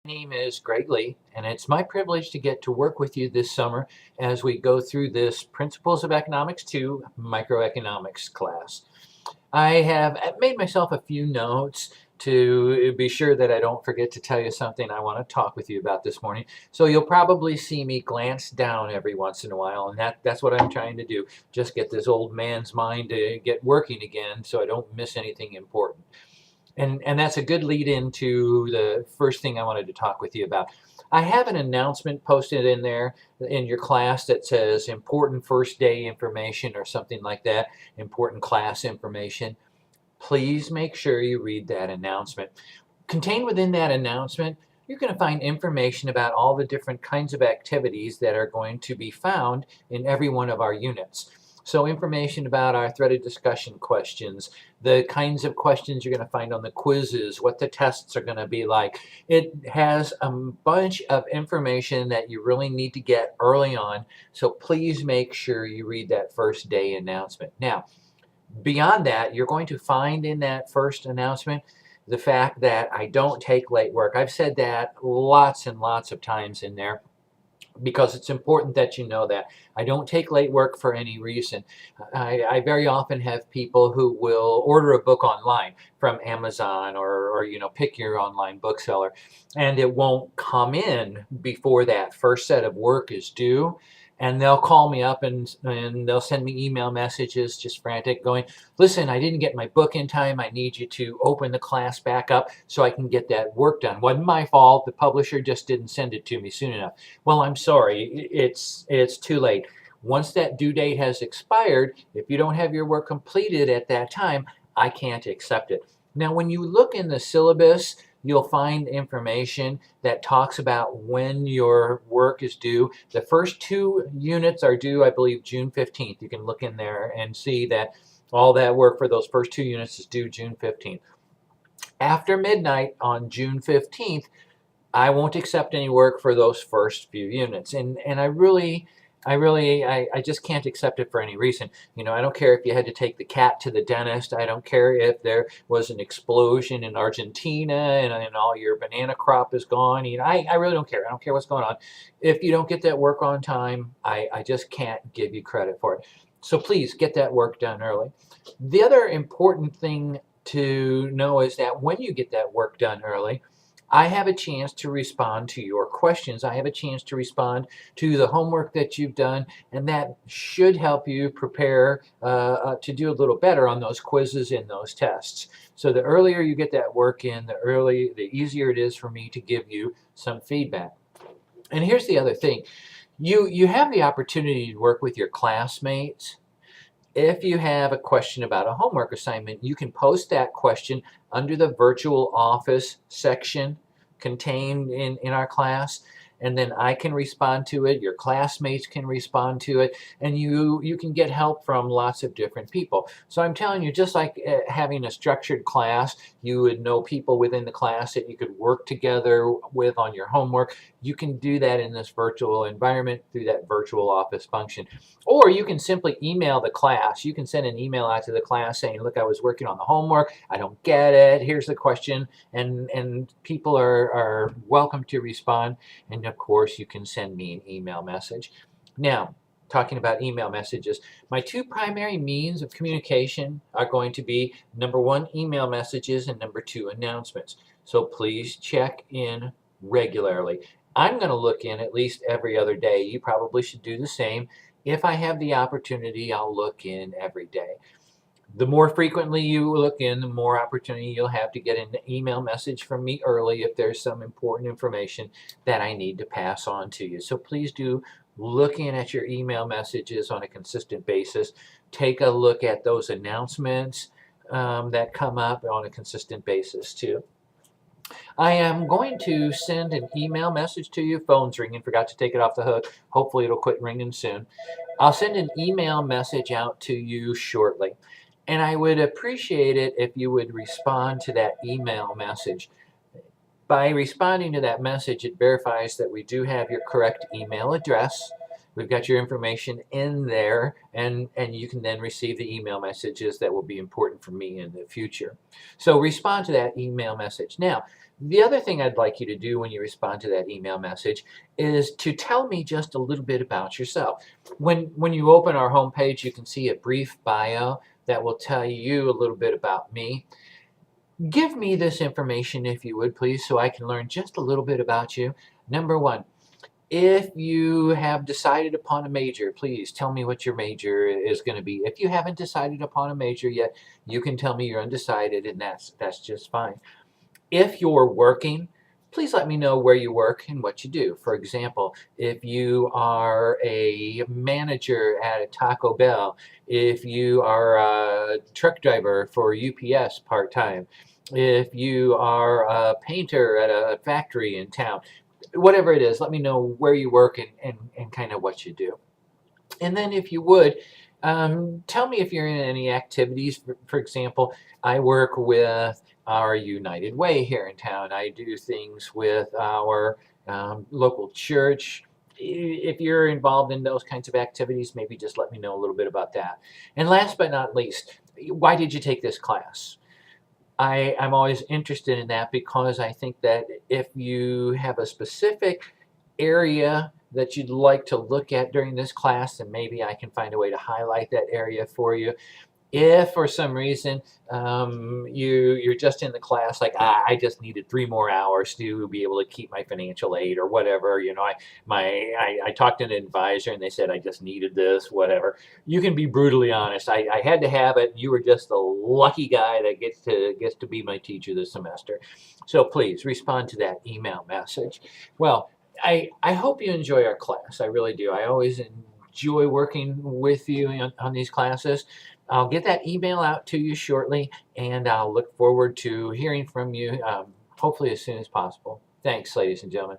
My name is Greg Lee, and it's my privilege to get to work with you this summer as we go through this Principles of Economics 2 microeconomics class. I have made myself a few notes to be sure that I don't forget to tell you something I want to talk with you about this morning. So you'll probably see me glance down every once in a while, and that's what I'm trying to do. Just get this old man's mind to get working again so I don't miss anything important. And that's a good lead into the first thing I wanted to talk with you about. I have an announcement posted in there in your class that says important first day information or something like that, important class information. Please make sure you read that announcement. Contained within that announcement, you're going to find information about all the different kinds of activities that are going to be found in every one of our units. So information about our threaded discussion questions, the kinds of questions you're going to find on the quizzes, what the tests are going to be like. It has a bunch of information that you really need to get early on. So please make sure you read that first day announcement. Now, beyond that, you're going to find in that first announcement the fact that I don't take late work. I've said that lots and lots of times in there because it's important that you know that. I don't take late work for any reason. I very often have people who will order a book online from Amazon or pick your online bookseller, and it won't come in before that first set of work is due. And they'll call me up and they'll send me email messages, just frantic, going, listen, I didn't get my book in time. I need you to open the class back up so I can get that work done. Wasn't my fault. The publisher just didn't send it to me soon enough. Well, I'm sorry. It's too late. Once that due date has expired, if you don't have your work completed at that time, I can't accept it. Now, when you look in the syllabus, you'll find information that talks about when your work is due. The first two units are due, I believe, June 15th. You can look in there and see that all that work for those first two units is due June 15th. After midnight on June 15th, I won't accept any work for those first few units. And I just can't accept it for any reason. I don't care if you had to take the cat to the dentist. I don't care if there was an explosion in Argentina and all your banana crop is gone. I really don't care. I don't care what's going on. If you don't get that work on time, I just can't give you credit for it. So please get that work done early. The other important thing to know is that when you get that work done early, I have a chance to respond to your questions. I have a chance to respond to the homework that you've done, and that should help you prepare to do a little better on those quizzes and those tests. So the earlier you get that work in, the easier it is for me to give you some feedback. And here's the other thing. You have the opportunity to work with your classmates. If you have a question about a homework assignment, you can post that question under the virtual office section contained in our class, and then I can respond to it, your classmates can respond to it, and you can get help from lots of different people. So I'm telling you, just like having a structured class, you would know people within the class that you could work together with on your homework. You can do that in this virtual environment through that virtual office function. Or you can simply email the class. You can send an email out to the class saying, look, I was working on the homework, I don't get it, here's the question, and people are welcome to respond. And of course, you can send me an email message. Now, talking about email messages, my two primary means of communication are going to be number one, email messages, and number two, announcements. So please check in regularly. I'm going to look in at least every other day. You probably should do the same. If I have the opportunity, I'll look in every day. The more frequently you look in, the more opportunity you'll have to get an email message from me early if there's some important information that I need to pass on to you. So please do look in at your email messages on a consistent basis. Take a look at those announcements that come up on a consistent basis too. I am going to send an email message to you. Phone's ringing, forgot to take it off the hook. Hopefully it'll quit ringing soon. I'll send an email message out to you shortly. And I would appreciate it if you would respond to that email message. By responding to that message, it verifies that we do have your correct email address. We've got your information in there, and you can then receive the email messages that will be important for me in the future. So respond to that email message. Now, The other thing I'd like you to do when you respond to that email message is to tell me just a little bit about yourself. When you open our homepage, you can see a brief bio that will tell you a little bit about me. Give me this information if you would please, so I can learn just a little bit about you. Number one, if you have decided upon a major, please tell me what your major is going to be. If you haven't decided upon a major yet, you can tell me you're undecided, and that's just fine. If you're working, please let me know where you work and what you do. For example, if you are a manager at a Taco Bell, if you are a truck driver for UPS part-time, if you are a painter at a factory in town, whatever it is, let me know where you work and kind of what you do. And then if you would, tell me if you're in any activities. For example, I work with our United Way here in town. I do things with our local church. If you're involved in those kinds of activities, maybe just let me know a little bit about that. And last but not least, why did you take this class? I'm always interested in that because I think that if you have a specific area that you'd like to look at during this class, then maybe I can find a way to highlight that area for you. If for some reason you're just in the class like I just needed 3 more hours to be able to keep my financial aid or whatever, I talked to an advisor and they said I just needed this, whatever. You can be brutally honest. I had to have it. You were just the lucky guy that gets to be my teacher this semester. So please respond to that email message. Well, I hope you enjoy our class. I really do. I always enjoy working with you on these classes. I'll get that email out to you shortly, and I'll look forward to hearing from you, hopefully as soon as possible. Thanks, ladies and gentlemen.